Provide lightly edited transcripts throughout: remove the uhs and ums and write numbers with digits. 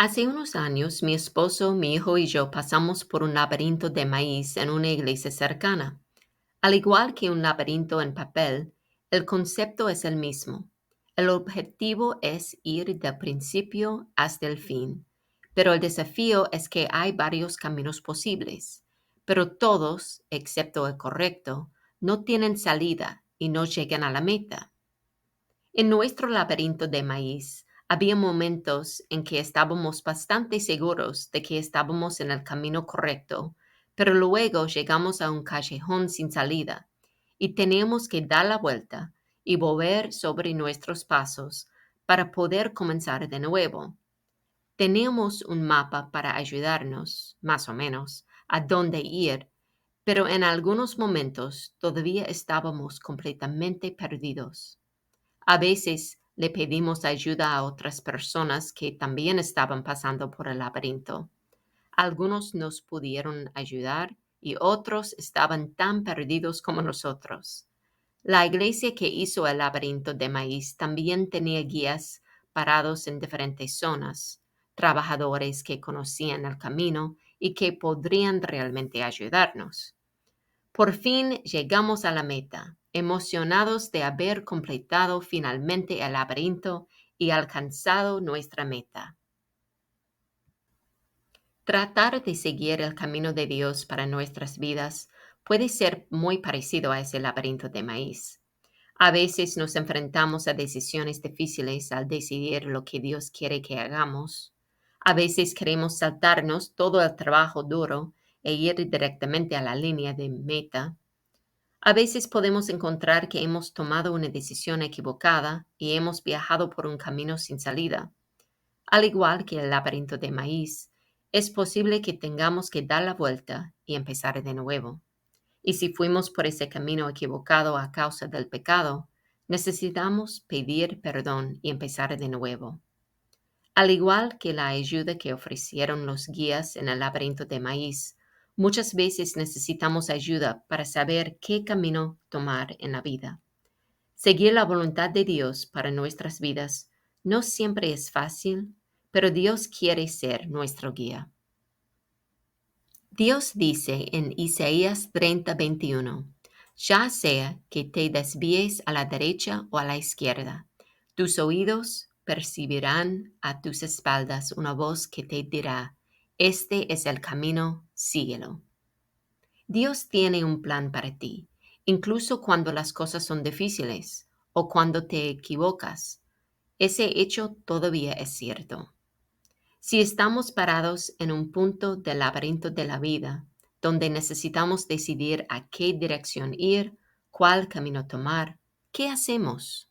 Hace unos años, mi esposo, mi hijo y yo pasamos por un laberinto de maíz en una iglesia cercana. Al igual que un laberinto en papel, el concepto es el mismo. El objetivo es ir del principio hasta el fin, pero el desafío es que hay varios caminos posibles, pero todos, excepto el correcto, no tienen salida y no llegan a la meta. En nuestro laberinto de maíz, había momentos en que estábamos bastante seguros de que estábamos en el camino correcto, pero luego llegamos a un callejón sin salida y teníamos que dar la vuelta y volver sobre nuestros pasos para poder comenzar de nuevo. Teníamos un mapa para ayudarnos, más o menos, a dónde ir, pero en algunos momentos todavía estábamos completamente perdidos. A veces le pedimos ayuda a otras personas que también estaban pasando por el laberinto. Algunos nos pudieron ayudar y otros estaban tan perdidos como nosotros. La iglesia que hizo el laberinto de maíz también tenía guías parados en diferentes zonas, trabajadores que conocían el camino y que podrían realmente ayudarnos. Por fin llegamos a la meta, emocionados de haber completado finalmente el laberinto y alcanzado nuestra meta. Tratar de seguir el camino de Dios para nuestras vidas puede ser muy parecido a ese laberinto de maíz. A veces nos enfrentamos a decisiones difíciles al decidir lo que Dios quiere que hagamos. A veces queremos saltarnos todo el trabajo duro e ir directamente a la línea de meta. A veces podemos encontrar que hemos tomado una decisión equivocada y hemos viajado por un camino sin salida. Al igual que el laberinto de maíz, es posible que tengamos que dar la vuelta y empezar de nuevo. Y si fuimos por ese camino equivocado a causa del pecado, necesitamos pedir perdón y empezar de nuevo. Al igual que la ayuda que ofrecieron los guías en el laberinto de maíz, muchas veces necesitamos ayuda para saber qué camino tomar en la vida. Seguir la voluntad de Dios para nuestras vidas no siempre es fácil, pero Dios quiere ser nuestro guía. Dios dice en Isaías 30:21, ya sea que te desvíes a la derecha o a la izquierda, tus oídos percibirán a tus espaldas una voz que te dirá, este es el camino, síguelo. Dios tiene un plan para ti, incluso cuando las cosas son difíciles o cuando te equivocas. Ese hecho todavía es cierto. Si estamos parados en un punto del laberinto de la vida, donde necesitamos decidir a qué dirección ir, cuál camino tomar, ¿qué hacemos?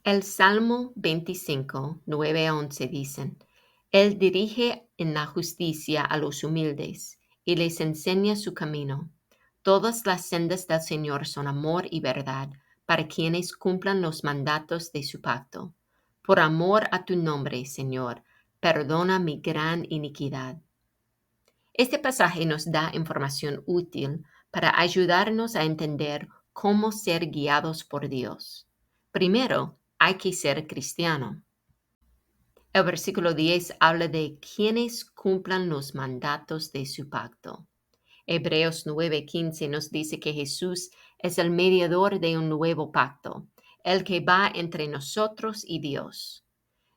El Salmo 25, 9 a 11 dicen, Él dirige en la justicia a los humildes y les enseña su camino. Todas las sendas del Señor son amor y verdad para quienes cumplan los mandatos de su pacto. Por amor a tu nombre, Señor, perdona mi gran iniquidad. Este pasaje nos da información útil para ayudarnos a entender cómo ser guiados por Dios. Primero, hay que ser cristiano. El versículo 10 habla de quienes cumplan los mandatos de su pacto. Hebreos 9:15 nos dice que Jesús es el mediador de un nuevo pacto, el que va entre nosotros y Dios.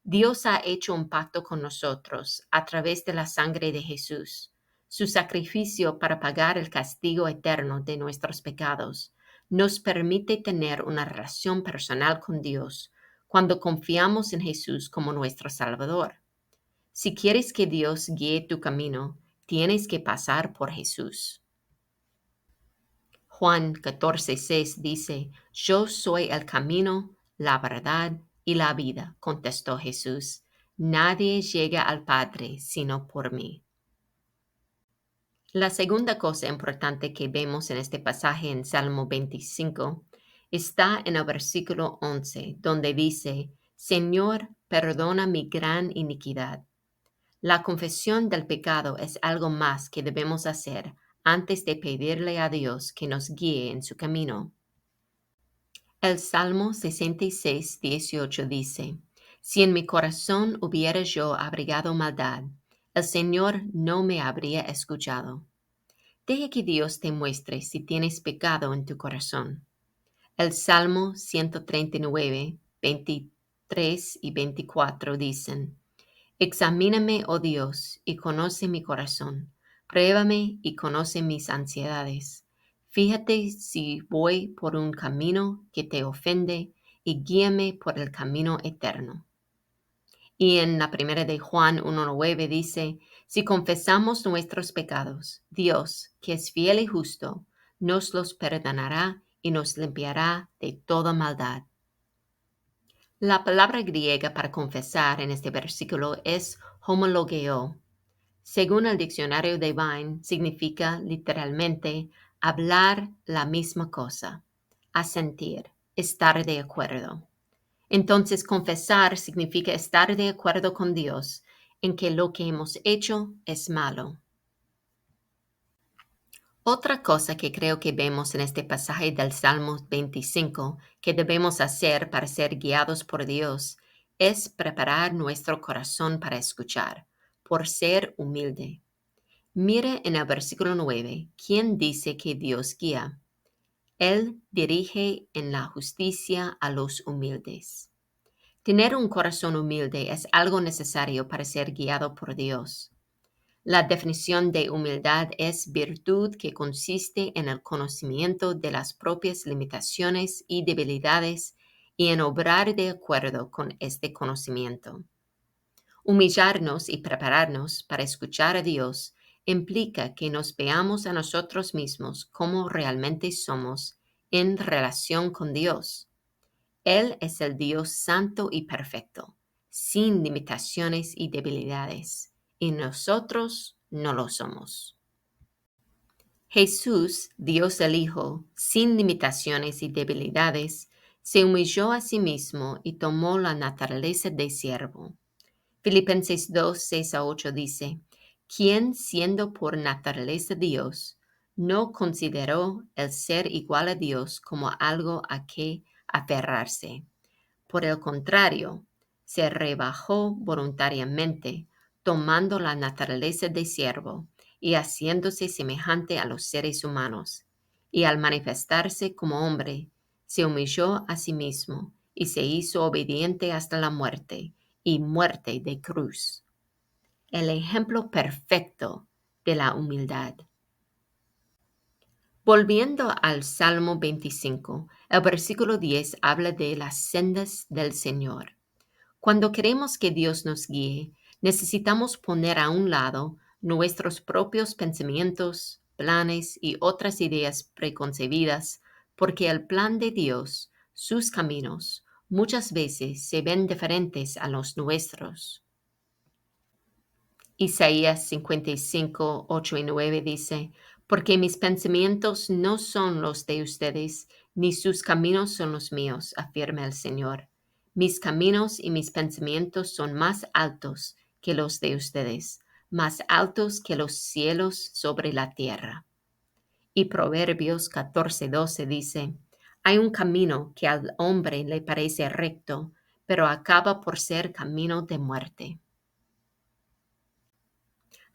Dios ha hecho un pacto con nosotros a través de la sangre de Jesús, su sacrificio para pagar el castigo eterno de nuestros pecados. Nos permite tener una relación personal con Dios cuando confiamos en Jesús como nuestro Salvador. Si quieres que Dios guíe tu camino, tienes que pasar por Jesús. Juan 14:6 dice, Yo soy el camino, la verdad y la vida, contestó Jesús. Nadie llega al Padre sino por mí. La segunda cosa importante que vemos en este pasaje en Salmo 25 está en el versículo 11, donde dice, Señor, perdona mi gran iniquidad. La confesión del pecado es algo más que debemos hacer antes de pedirle a Dios que nos guíe en su camino. El Salmo 66:18 dice, Si en mi corazón hubiera yo abrigado maldad, el Señor no me habría escuchado. Deja que Dios te muestre si tienes pecado en tu corazón. El Salmo 139, 23 y 24 dicen, Examíname, oh Dios, y conoce mi corazón. Pruébame y conoce mis ansiedades. Fíjate si voy por un camino que te ofende y guíame por el camino eterno. Y en la primera de Juan 1:9 dice, Si confesamos nuestros pecados, Dios, que es fiel y justo, nos los perdonará y nos limpiará de toda maldad. La palabra griega para confesar en este versículo es homologeo. Según el diccionario de Vine, significa literalmente hablar la misma cosa, asentir, estar de acuerdo. Entonces, confesar significa estar de acuerdo con Dios en que lo que hemos hecho es malo. Otra cosa que creo que vemos en este pasaje del Salmo 25 que debemos hacer para ser guiados por Dios es preparar nuestro corazón para escuchar, por ser humilde. Mire en el versículo 9, ¿quién dice que Dios guía? Él dirige en la justicia a los humildes. Tener un corazón humilde es algo necesario para ser guiado por Dios. La definición de humildad es virtud que consiste en el conocimiento de las propias limitaciones y debilidades y en obrar de acuerdo con este conocimiento. Humillarnos y prepararnos para escuchar a Dios implica que nos veamos a nosotros mismos como realmente somos en relación con Dios. Él es el Dios santo y perfecto, sin limitaciones y debilidades, y nosotros no lo somos. Jesús, Dios el Hijo, sin limitaciones y debilidades, se humilló a sí mismo y tomó la naturaleza de siervo. Filipenses 2:6-8 dice, quien siendo por naturaleza Dios, no consideró el ser igual a Dios como algo a que aferrarse. Por el contrario, se rebajó voluntariamente, tomando la naturaleza de siervo y haciéndose semejante a los seres humanos. Y al manifestarse como hombre, se humilló a sí mismo y se hizo obediente hasta la muerte y muerte de cruz. El ejemplo perfecto de la humildad. Volviendo al Salmo 25, el versículo 10 habla de las sendas del Señor. Cuando queremos que Dios nos guíe, necesitamos poner a un lado nuestros propios pensamientos, planes y otras ideas preconcebidas, porque el plan de Dios, sus caminos, muchas veces se ven diferentes a los nuestros. Isaías 55, 8 y 9 dice, Porque mis pensamientos no son los de ustedes, ni sus caminos son los míos, afirma el Señor. Mis caminos y mis pensamientos son más altos que los de ustedes, más altos que los cielos sobre la tierra. Y Proverbios 14, 12 dice, Hay un camino que al hombre le parece recto, pero acaba por ser camino de muerte.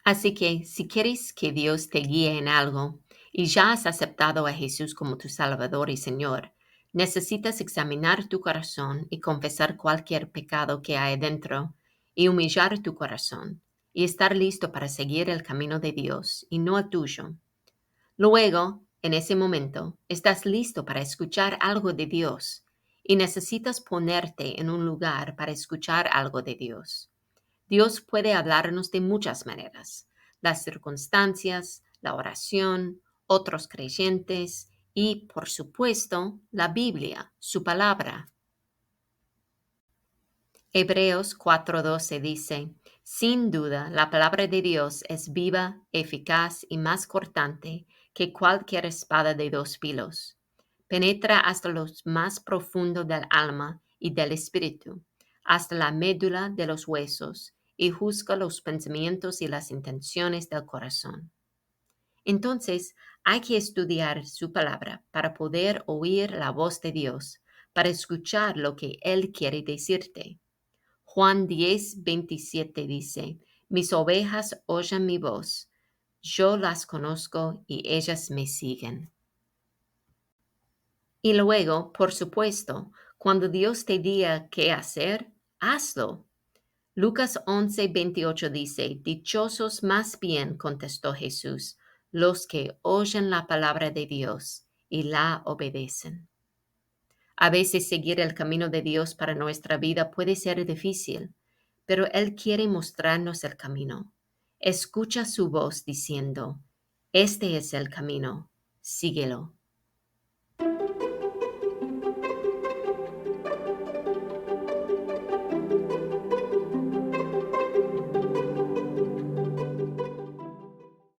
Así que si quieres que Dios te guíe en algo y ya has aceptado a Jesús como tu Salvador y Señor, necesitas examinar tu corazón y confesar cualquier pecado que hay dentro y humillar tu corazón y estar listo para seguir el camino de Dios y no el tuyo. Luego, en ese momento, estás listo para escuchar algo de Dios y necesitas ponerte en un lugar para escuchar algo de Dios. Dios puede hablarnos de muchas maneras, las circunstancias, la oración, otros creyentes y, por supuesto, la Biblia, su palabra. Hebreos 4:12 dice, Sin duda, la palabra de Dios es viva, eficaz y más cortante que cualquier espada de dos filos. Penetra hasta lo más profundo del alma y del espíritu, hasta la médula de los huesos, y juzga los pensamientos y las intenciones del corazón. Entonces, hay que estudiar su palabra para poder oír la voz de Dios, para escuchar lo que Él quiere decirte. Juan 10:27 dice, Mis ovejas oyen mi voz, yo las conozco y ellas me siguen. Y luego, por supuesto, cuando Dios te diga qué hacer, hazlo. Lucas 11:28 dice, Dichosos más bien, contestó Jesús, los que oyen la palabra de Dios y la obedecen. A veces seguir el camino de Dios para nuestra vida puede ser difícil, pero Él quiere mostrarnos el camino. Escucha su voz diciendo, Este es el camino, síguelo.